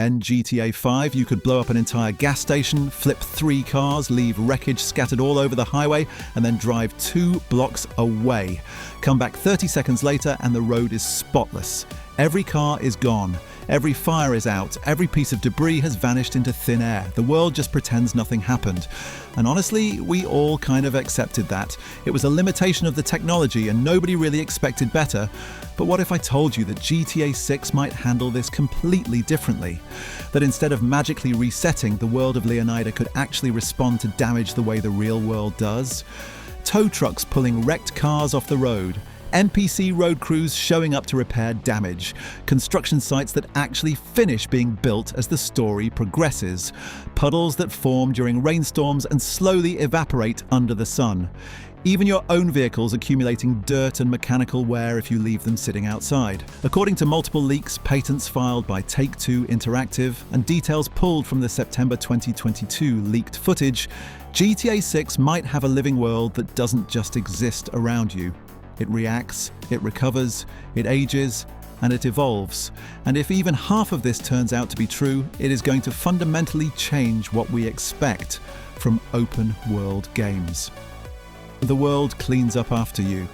In GTA 5, you could blow up an entire gas station, flip 3 cars, leave wreckage scattered all over the highway, and then drive 2 blocks away. Come back 30 seconds later and the road is spotless. Every car is gone. Every fire is out. Every piece of debris has vanished into thin air. The world just pretends nothing happened. And honestly, we all kind of accepted that. It was a limitation of the technology and nobody really expected better. But what if I told you that GTA 6 might handle this completely differently? That instead of magically resetting, the world of Leonida could actually respond to damage the way the real world does? Tow trucks pulling wrecked cars off the road. NPC road crews showing up to repair damage, construction sites that actually finish being built as the story progresses, puddles that form during rainstorms and slowly evaporate under the sun. Even your own vehicles accumulating dirt and mechanical wear if you leave them sitting outside. According to multiple leaks, patents filed by Take-Two Interactive, and details pulled from the September 2022 leaked footage, GTA 6 might have a living world that doesn't just exist around you. It reacts, it recovers, it ages, and it evolves. And if even half of this turns out to be true, it is going to fundamentally change what we expect from open-world games. The world cleans up after you.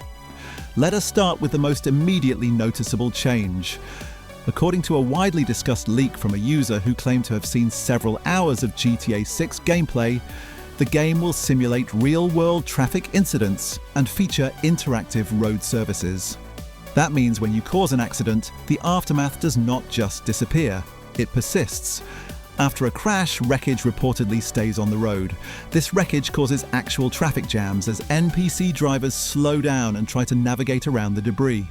Let us start with the most immediately noticeable change. According to a widely discussed leak from a user who claimed to have seen several hours of GTA 6 gameplay, the game will simulate real-world traffic incidents and feature interactive road services. That means when you cause an accident, the aftermath does not just disappear, it persists. After a crash, wreckage reportedly stays on the road. This wreckage causes actual traffic jams as NPC drivers slow down and try to navigate around the debris.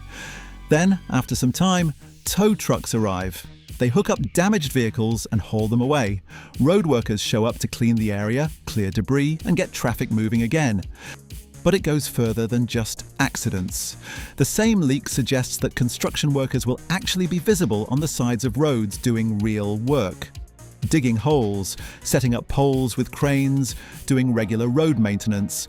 Then, after some time, tow trucks arrive. They hook up damaged vehicles and haul them away. Road workers show up to clean the area, clear debris, and get traffic moving again. But it goes further than just accidents. The same leak suggests that construction workers will actually be visible on the sides of roads doing real work. Digging holes, setting up poles with cranes, doing regular road maintenance.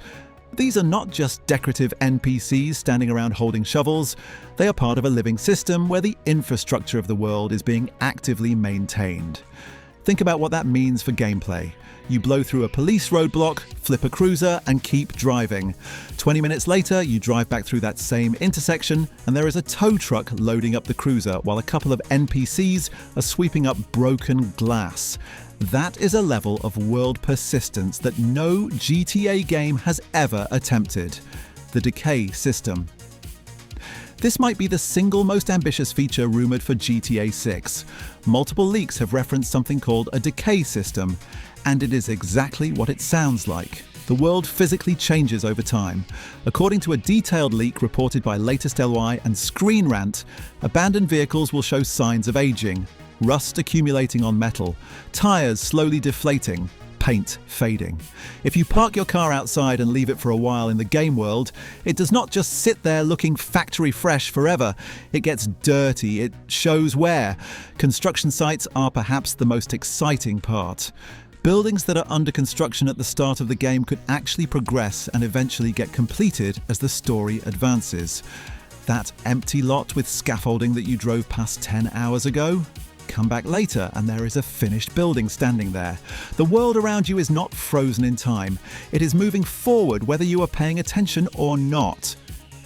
These are not just decorative NPCs standing around holding shovels, they are part of a living system where the infrastructure of the world is being actively maintained. Think about what that means for gameplay. You blow through a police roadblock, flip a cruiser, and keep driving. 20 minutes later, you drive back through that same intersection, and there is a tow truck loading up the cruiser while a couple of NPCs are sweeping up broken glass. That is a level of world persistence that no GTA game has ever attempted. The decay system. This might be the single most ambitious feature rumoured for GTA 6. Multiple leaks have referenced something called a decay system, and it is exactly what it sounds like. The world physically changes over time. According to a detailed leak reported by Latest LY and Screen Rant, abandoned vehicles will show signs of aging, rust accumulating on metal, tyres slowly deflating, paint fading. If you park your car outside and leave it for a while in the game world, it does not just sit there looking factory fresh forever. It gets dirty, it shows wear. Construction sites are perhaps the most exciting part. Buildings that are under construction at the start of the game could actually progress and eventually get completed as the story advances. That empty lot with scaffolding that you drove past 10 hours ago? Come back later and there is a finished building standing there. The world around you is not frozen in time. It is moving forward whether you are paying attention or not.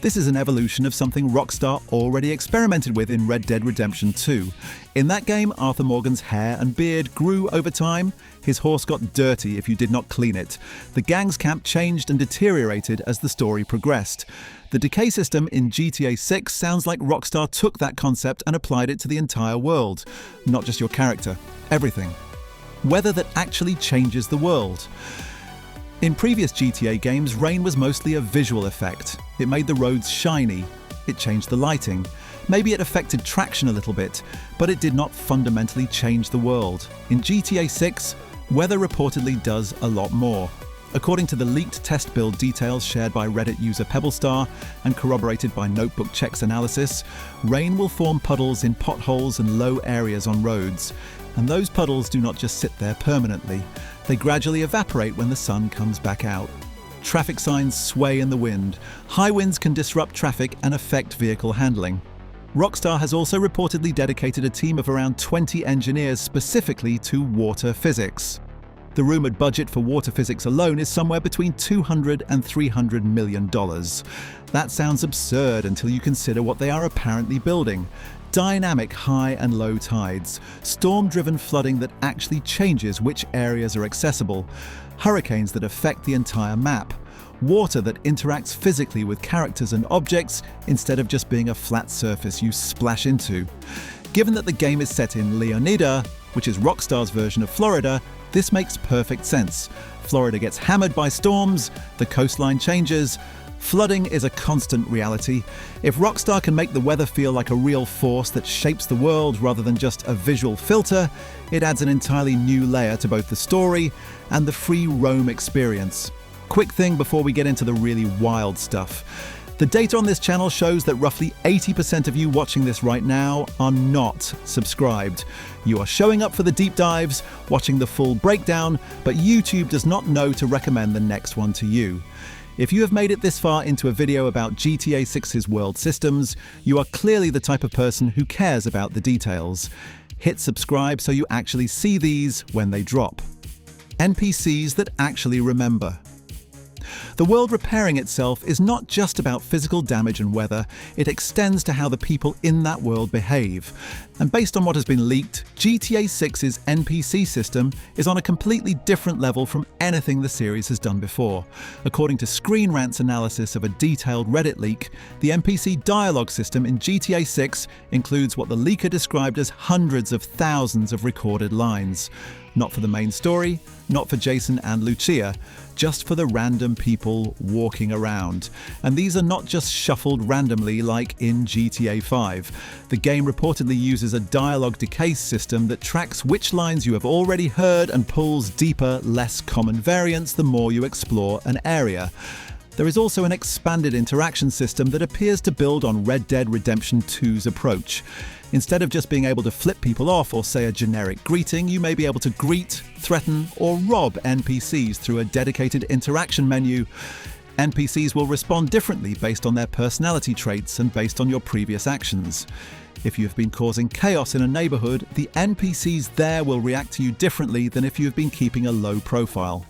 This is an evolution of something Rockstar already experimented with in Red Dead Redemption 2. In that game, Arthur Morgan's hair and beard grew over time. His horse got dirty if you did not clean it. The gang's camp changed and deteriorated as the story progressed. The decay system in GTA 6 sounds like Rockstar took that concept and applied it to the entire world. Not just your character, everything. Weather that actually changes the world. In previous GTA games, rain was mostly a visual effect. It made the roads shiny. It changed the lighting. Maybe it affected traction a little bit, but it did not fundamentally change the world. In GTA 6, weather reportedly does a lot more. According to the leaked test build details shared by Reddit user Pebblestar and corroborated by Notebook Check's analysis, rain will form puddles in potholes and low areas on roads. And those puddles do not just sit there permanently. They gradually evaporate when the sun comes back out. Traffic signs sway in the wind. High winds can disrupt traffic and affect vehicle handling. Rockstar has also reportedly dedicated a team of around 20 engineers specifically to water physics. The rumored budget for water physics alone is somewhere between $200 and $300 million. That sounds absurd until you consider what they are apparently building. Dynamic high and low tides, storm-driven flooding that actually changes which areas are accessible, hurricanes that affect the entire map, water that interacts physically with characters and objects instead of just being a flat surface you splash into. Given that the game is set in Leonida, which is Rockstar's version of Florida, this makes perfect sense. Florida gets hammered by storms, the coastline changes, flooding is a constant reality. If Rockstar can make the weather feel like a real force that shapes the world rather than just a visual filter, it adds an entirely new layer to both the story and the free roam experience. Quick thing before we get into the really wild stuff. The data on this channel shows that roughly 80% of you watching this right now are not subscribed. You are showing up for the deep dives, watching the full breakdown, but YouTube does not know to recommend the next one to you. If you have made it this far into a video about GTA 6's world systems, you are clearly the type of person who cares about the details. Hit subscribe so you actually see these when they drop. NPCs that actually remember. The world repairing itself is not just about physical damage and weather, it extends to how the people in that world behave. And based on what has been leaked, GTA 6's NPC system is on a completely different level from anything the series has done before. According to Screen Rant's analysis of a detailed Reddit leak, the NPC dialogue system in GTA 6 includes what the leaker described as hundreds of thousands of recorded lines. Not for the main story, not for Jason and Lucia, just for the random people walking around. And these are not just shuffled randomly like in GTA 5. The game reportedly uses a dialogue decay system that tracks which lines you have already heard and pulls deeper, less common variants the more you explore an area. There is also an expanded interaction system that appears to build on Red Dead Redemption 2's approach. Instead of just being able to flip people off or say a generic greeting, you may be able to greet, threaten, or rob NPCs through a dedicated interaction menu. NPCs will respond differently based on their personality traits and based on your previous actions. If you have been causing chaos in a neighborhood, the NPCs there will react to you differently than if you have been keeping a low profile.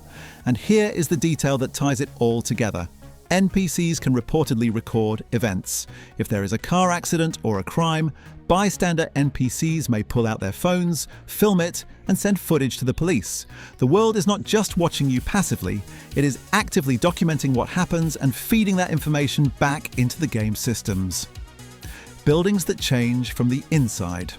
And here is the detail that ties it all together. NPCs can reportedly record events. If there is a car accident or a crime, bystander NPCs may pull out their phones, film it, and send footage to the police. The world is not just watching you passively, it is actively documenting what happens and feeding that information back into the game systems. Buildings that change from the inside.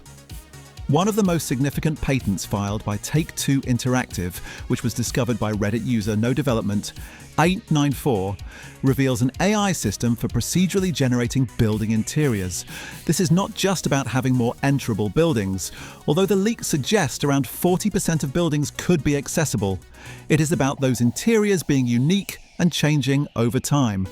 One of the most significant patents filed by Take-Two Interactive, which was discovered by Reddit user No Development 894, reveals an AI system for procedurally generating building interiors. This is not just about having more enterable buildings, although the leaks suggest around 40% of buildings could be accessible. It is about those interiors being unique and changing over time.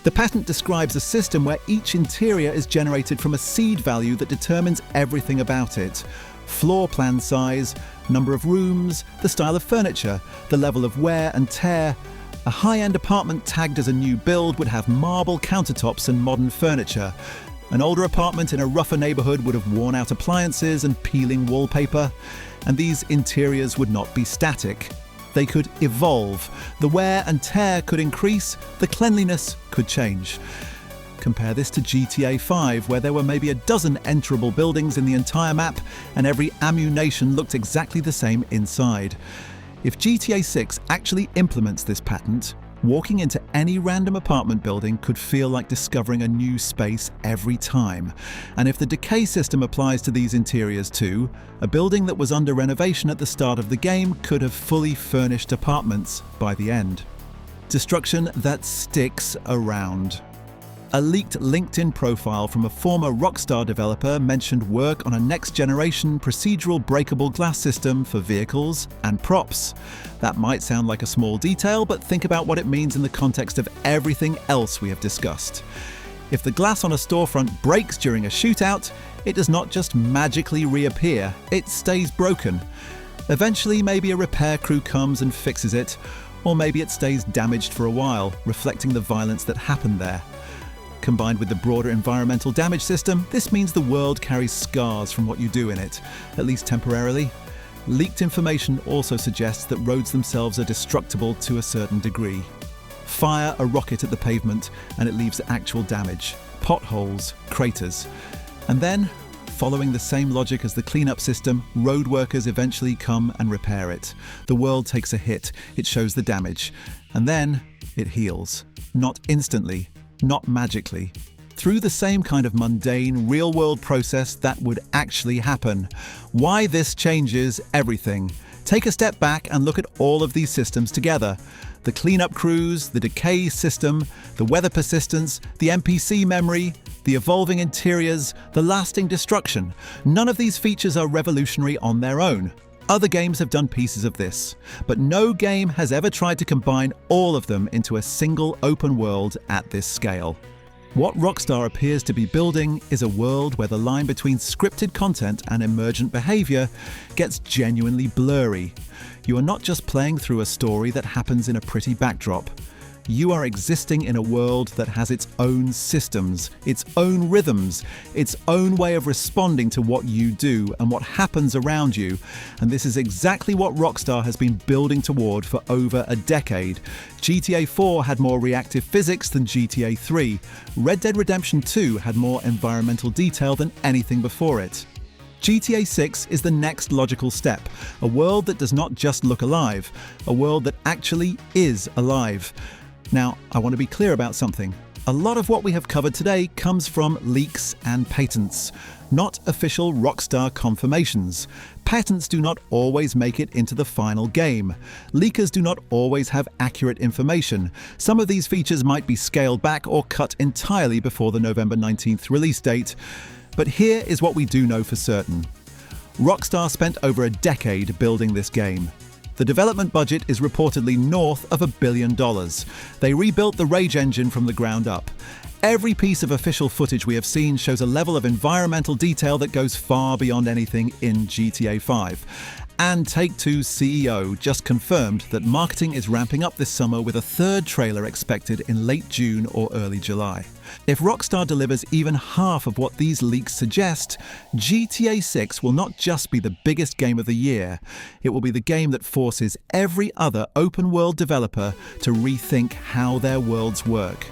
The patent describes a system where each interior is generated from a seed value that determines everything about it. Floor plan size, number of rooms, the style of furniture, the level of wear and tear. A high-end apartment tagged as a new build would have marble countertops and modern furniture. An older apartment in a rougher neighborhood would have worn-out appliances and peeling wallpaper. And these interiors would not be static. They could evolve. The wear and tear could increase, the cleanliness could change. Compare this to GTA 5, where there were maybe a dozen enterable buildings in the entire map, and every ammunition looked exactly the same inside. If GTA 6 actually implements this patent, walking into any random apartment building could feel like discovering a new space every time. And if the decay system applies to these interiors too, a building that was under renovation at the start of the game could have fully furnished apartments by the end. Destruction that sticks around. A leaked LinkedIn profile from a former Rockstar developer mentioned work on a next-generation procedural breakable glass system for vehicles and props. That might sound like a small detail, but think about what it means in the context of everything else we have discussed. If the glass on a storefront breaks during a shootout, it does not just magically reappear, it stays broken. Eventually, maybe a repair crew comes and fixes it, or maybe it stays damaged for a while, reflecting the violence that happened there. Combined with the broader environmental damage system, this means the world carries scars from what you do in it, at least temporarily. Leaked information also suggests that roads themselves are destructible to a certain degree. Fire a rocket at the pavement and it leaves actual damage, potholes, craters. And then, following the same logic as the cleanup system, road workers eventually come and repair it. The world takes a hit, it shows the damage, and then it heals. Not instantly, not magically. Through the same kind of mundane, real-world process that would actually happen. Why this changes everything. Take a step back and look at all of these systems together. The cleanup crews, the decay system, the weather persistence, the NPC memory, the evolving interiors, the lasting destruction. None of these features are revolutionary on their own. Other games have done pieces of this, but no game has ever tried to combine all of them into a single open world at this scale. What Rockstar appears to be building is a world where the line between scripted content and emergent behavior gets genuinely blurry. You are not just playing through a story that happens in a pretty backdrop. You are existing in a world that has its own systems, its own rhythms, its own way of responding to what you do and what happens around you. And this is exactly what Rockstar has been building toward for over a decade. GTA 4 had more reactive physics than GTA 3. Red Dead Redemption 2 had more environmental detail than anything before it. GTA 6 is the next logical step, a world that does not just look alive, a world that actually is alive. Now, I want to be clear about something. A lot of what we have covered today comes from leaks and patents, not official Rockstar confirmations. Patents do not always make it into the final game. Leakers do not always have accurate information. Some of these features might be scaled back or cut entirely before the November 19th release date. But here is what we do know for certain. Rockstar spent over a decade building this game. The development budget is reportedly north of $1 billion. They rebuilt the Rage engine from the ground up. Every piece of official footage we have seen shows a level of environmental detail that goes far beyond anything in GTA 5. And Take-Two's CEO just confirmed that marketing is ramping up this summer with a third trailer expected in late June or early July. If Rockstar delivers even half of what these leaks suggest, GTA 6 will not just be the biggest game of the year, it will be the game that forces every other open-world developer to rethink how their worlds work.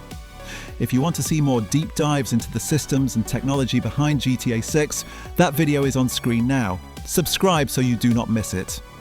If you want to see more deep dives into the systems and technology behind GTA 6, that video is on screen now. Subscribe so you do not miss it.